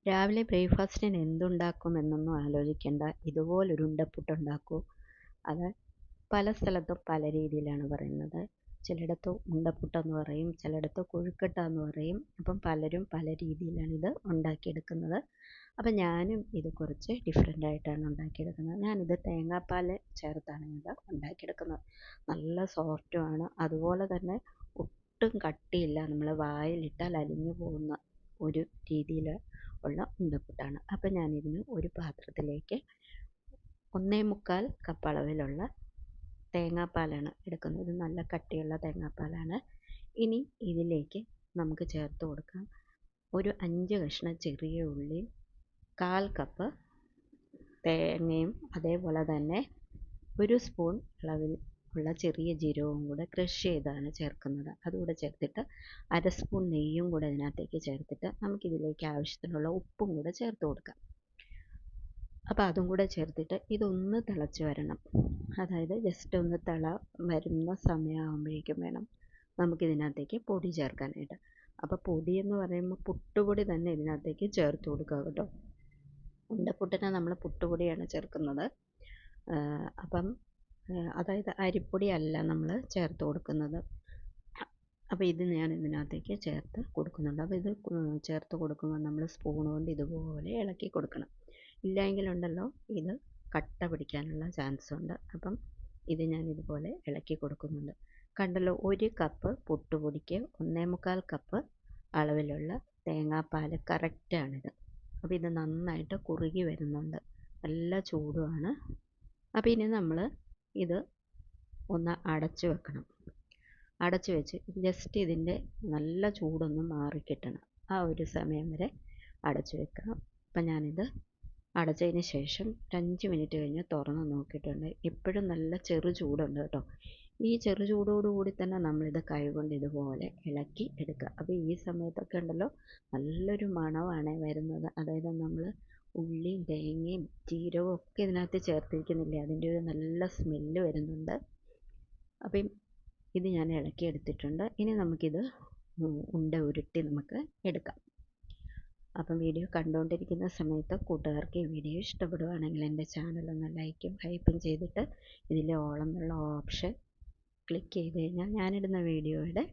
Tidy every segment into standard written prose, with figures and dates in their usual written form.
രാവിലെ ബ്രേക്ക്ഫാസ്റ്റിന് എന്തുണ്ടാക്കുമെന്നൊന്നും ആലോചിക്കേണ്ട. ഇതുപോലൊരു ഉണ്ടപ്പുട്ടുണ്ടാക്കൂ. അത് പല സ്ഥലത്തും പല രീതിയിലാണ് പറയുന്നത്. ചിലയിടത്ത് ഉണ്ടപ്പുട്ടെന്ന് പറയും, ചിലയിടത്ത് കൊഴുക്കട്ട എന്ന് പറയും. അപ്പം പലരും പല രീതിയിലാണ് ഇത് ഉണ്ടാക്കിയെടുക്കുന്നത്. അപ്പം ഞാനും ഇത് കുറച്ച് ഡിഫറെൻ്റ് ആയിട്ടാണ് ഉണ്ടാക്കിയെടുക്കുന്നത്. ഞാനിത് തേങ്ങാപ്പാൽ ചേർത്താണ് ഇത് ഉണ്ടാക്കിയെടുക്കുന്നത്. നല്ല സോഫ്റ്റുമാണ്. അതുപോലെ തന്നെ ഒട്ടും കട്ടിയില്ല. നമ്മൾ വായിലിട്ടാൽ അലിഞ്ഞു പോകുന്ന ഒരു രീതിയിൽ ഉള്ള ഉണ്ടപ്പുട്ടാണ്. അപ്പം ഞാനിതിന് ഒരു പാത്രത്തിലേക്ക് 1.25 കപ്പ് അളവിലുള്ള തേങ്ങാപ്പാലാണ് എടുക്കുന്നത്. ഇത് നല്ല കട്ടിയുള്ള തേങ്ങാപ്പാലാണ്. ഇനി ഇതിലേക്ക് നമുക്ക് ചേർത്ത് കൊടുക്കാം ഒരു 5 കഷ്ണം ചെറിയ ഉള്ളി, 1/4 കപ്പ് തേങ്ങയും, അതേപോലെ തന്നെ 1 സ്പൂൺ അളവിൽ ഉള്ള ചെറിയ ജീരകവും കൂടെ ക്രഷ് ചെയ്താണ് ചേർക്കുന്നത്. അതുകൂടെ ചേർത്തിട്ട് 1/2 സ്പൂൺ നെയ്യും കൂടെ ഇതിനകത്തേക്ക് ചേർത്തിട്ട് നമുക്കിതിലേക്ക് ആവശ്യത്തിനുള്ള ഉപ്പും കൂടെ ചേർത്ത് കൊടുക്കാം. അപ്പോൾ അതും കൂടെ ചേർത്തിട്ട് ഇതൊന്ന് തിളച്ച് വരണം. അതായത് ജസ്റ്റ് ഒന്ന് വരുന്ന സമയമാകുമ്പോഴേക്കും വേണം നമുക്കിതിനകത്തേക്ക് പൊടി ചേർക്കാനായിട്ട്. അപ്പോൾ പൊടി എന്ന് പറയുമ്പോൾ പുട്ടുപൊടി തന്നെ ഇതിനകത്തേക്ക് ചേർത്ത് കൊടുക്കുക കേട്ടോ. ഉണ്ടപ്പുട്ടിന് നമ്മൾ പുട്ടുപൊടിയാണ് ചേർക്കുന്നത്. അപ്പം അതായത് അരിപ്പൊടി അല്ല നമ്മൾ ചേർത്ത് കൊടുക്കുന്നത്. അപ്പോൾ ഇത് ഞാൻ ഇതിനകത്തേക്ക് ചേർത്ത് കൊടുക്കുന്നുണ്ട്. അപ്പോൾ ഇത് ചേർത്ത് കൊടുക്കുമ്പോൾ നമ്മൾ സ്പൂൺ കൊണ്ട് ഇതുപോലെ ഇളക്കി കൊടുക്കണം. ഇല്ലെങ്കിലുണ്ടല്ലോ ഇത് കട്ട പിടിക്കാനുള്ള ചാൻസ് ഉണ്ട്. അപ്പം ഇത് ഞാൻ ഇതുപോലെ ഇളക്കി കൊടുക്കുന്നുണ്ട്. കണ്ടല്ലോ, 1 കപ്പ് പുട്ടുപൊടിക്ക് 1.25 കപ്പ് അളവിലുള്ള തേങ്ങാപ്പാൽ കറക്റ്റാണിത്. അപ്പോൾ ഇത് നന്നായിട്ട് കുറുകി വരുന്നുണ്ട്. നല്ല ചൂടുമാണ്. അപ്പോൾ ഇനി നമ്മൾ ഇത് ഒന്ന് അടച്ചു വെക്കണം. അടച്ചു വെച്ച് ജസ്റ്റ് ഇതിൻ്റെ നല്ല ചൂടൊന്ന് മാറിക്കിട്ടണം. ആ ഒരു സമയം വരെ അടച്ചു വെക്കണം. അപ്പം ഞാനിത് അടച്ചതിന് ശേഷം 5 മിനിറ്റ് കഴിഞ്ഞ് തുറന്ന് നോക്കിയിട്ടുണ്ട്. ഇപ്പോഴും നല്ല ചെറു ചൂടുണ്ട് കേട്ടോ. ഈ ചെറു ചൂടോടുകൂടി തന്നെ നമ്മളിത് കൈകൊണ്ട് ഇതുപോലെ ഇളക്കി എടുക്കുക. അപ്പോൾ ഈ സമയത്തൊക്കെ ഉണ്ടല്ലോ നല്ലൊരു മണമാണ് വരുന്നത്. അതായത് നമ്മൾ ഉള്ളിയും തേങ്ങയും ജീരകവും ഒക്കെ ഇതിനകത്ത് ചേർത്തിരിക്കുന്നില്ലേ, അതിൻ്റെ ഒരു നല്ല സ്മെല്ല് വരുന്നുണ്ട്. അപ്പം ഇത് ഞാൻ ഇളക്കി എടുത്തിട്ടുണ്ട്. ഇനി നമുക്കിത് ഉണ്ട ഉരുട്ടി നമുക്ക് എടുക്കാം. അപ്പം വീഡിയോ കണ്ടുകൊണ്ടിരിക്കുന്ന സമയത്ത് കൂട്ടുകാർക്ക് ഈ വീഡിയോ ഇഷ്ടപ്പെടുകയാണെങ്കിൽ എൻ്റെ ചാനലൊന്ന് ലൈക്കും ഹൈപ്പും ചെയ്തിട്ട് ഇതിലെ ഓൾ എന്നുള്ള ഓപ്ഷൻ ക്ലിക്ക് ചെയ്ത് കഴിഞ്ഞാൽ ഞാനിടുന്ന വീഡിയോയുടെ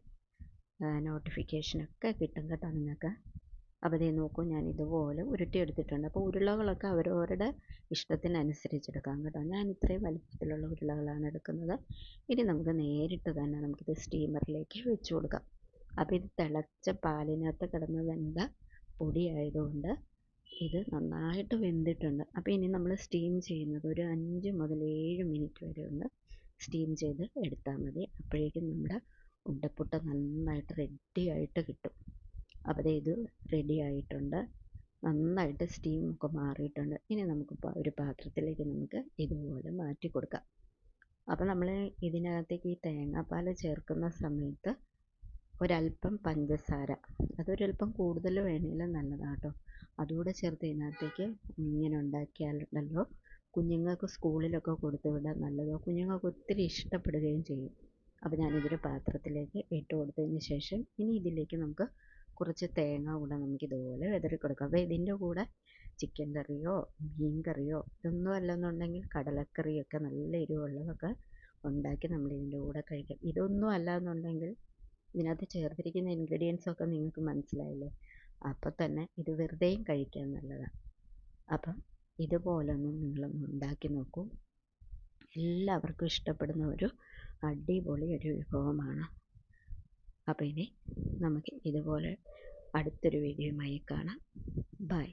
നോട്ടിഫിക്കേഷനൊക്കെ കിട്ടും കേട്ടോ നിങ്ങൾക്ക്. അപ്പോൾ ഇതേ നോക്കൂ, ഞാൻ ഇതുപോലെ ഉരുട്ടിയെടുത്തിട്ടുണ്ട്. അപ്പോൾ ഉരുളകളൊക്കെ അവരവരുടെ ഇഷ്ടത്തിനനുസരിച്ചെടുക്കാം കേട്ടോ. ഞാൻ ഇത്രയും വലിപ്പത്തിലുള്ള ഉരുളകളാണ് എടുക്കുന്നത്. ഇനി നമുക്ക് നേരിട്ട് തന്നെ നമുക്കിത് സ്റ്റീമറിലേക്ക് വെച്ച് കൊടുക്കാം. അപ്പോൾ ഇത് തിളച്ച പാലിനകത്ത് കിടന്ന് വെന്ത പൊടിയായതുകൊണ്ട് ഇത് നന്നായിട്ട് വെന്തിട്ടുണ്ട്. അപ്പോൾ ഇനി നമ്മൾ സ്റ്റീം ചെയ്യുന്നത് ഒരു 5 മുതൽ 7 മിനിറ്റ് വരെ ഒന്ന് സ്റ്റീം ചെയ്ത് എടുത്താൽ മതി. അപ്പോഴേക്കും നമ്മുടെ ഉണ്ടപ്പുട്ട് നന്നായിട്ട് റെഡി ആയിട്ട് കിട്ടും. അപ്പോൾ ഇത് റെഡി ആയിട്ടുണ്ട്. നന്നായിട്ട് സ്റ്റീമൊക്കെ മാറിയിട്ടുണ്ട്. ഇനി നമുക്ക് ഒരു പാത്രത്തിലേക്ക് നമുക്ക് ഇതുപോലെ മാറ്റി കൊടുക്കാം. അപ്പോൾ നമ്മൾ ഇതിനകത്തേക്ക് ഈ തേങ്ങാപ്പാൽ ചേർക്കുന്ന സമയത്ത് ഒരല്പം പഞ്ചസാര, അതൊരല്പം കൂടുതൽ വേണമെങ്കിലും നല്ലതാണ് കേട്ടോ. അതുകൂടെ ചേർത്ത് ഇതിനകത്തേക്ക് ഇങ്ങനെ ഉണ്ടാക്കിയാലുണ്ടല്ലോ കുഞ്ഞുങ്ങൾക്ക് സ്കൂളിലൊക്കെ കൊടുത്തു വിടാൻ നല്ലതോ, കുഞ്ഞുങ്ങൾക്ക് ഒത്തിരി ഇഷ്ടപ്പെടുകയും ചെയ്യും. അപ്പോൾ ഞാനിതൊരു പാത്രത്തിലേക്ക് ഇട്ട് കൊടുത്തതിന് ശേഷം ഇനി ഇതിലേക്ക് നമുക്ക് കുറച്ച് തേങ്ങ കൂടെ നമുക്കിതുപോലെ വിതറി കൊടുക്കാം. അപ്പോൾ ഇതിൻ്റെ കൂടെ ചിക്കൻ കറിയോ മീൻ കറിയോ ഇതൊന്നും അല്ലെന്നുണ്ടെങ്കിൽ കടലക്കറിയൊക്കെ നല്ല എരിവുള്ളതൊക്കെ ഉണ്ടാക്കി നമ്മൾ ഇതിൻ്റെ കൂടെ കഴിക്കാം. ഇതൊന്നും അല്ല എന്നുണ്ടെങ്കിൽ ഇതിനകത്ത് ചേർത്തിരിക്കുന്ന ഇൻഗ്രീഡിയൻസൊക്കെ നിങ്ങൾക്ക് മനസ്സിലായില്ലേ. അപ്പോൾ തന്നെ ഇത് വെറുതെയും കഴിക്കാൻ നല്ലതാണ്. അപ്പം ഇതുപോലൊന്ന് നിങ്ങളൊന്ന് ഉണ്ടാക്കി നോക്കൂ. എല്ലാവർക്കും ഇഷ്ടപ്പെടുന്ന ഒരു അടിപൊളി ഒരു വിഭവമാണ്. അപ്പോൾ ഇനി നമുക്ക് ഇതുപോലെ അടുത്തൊരു വീഡിയോയുമായി കാണാം. ബൈ.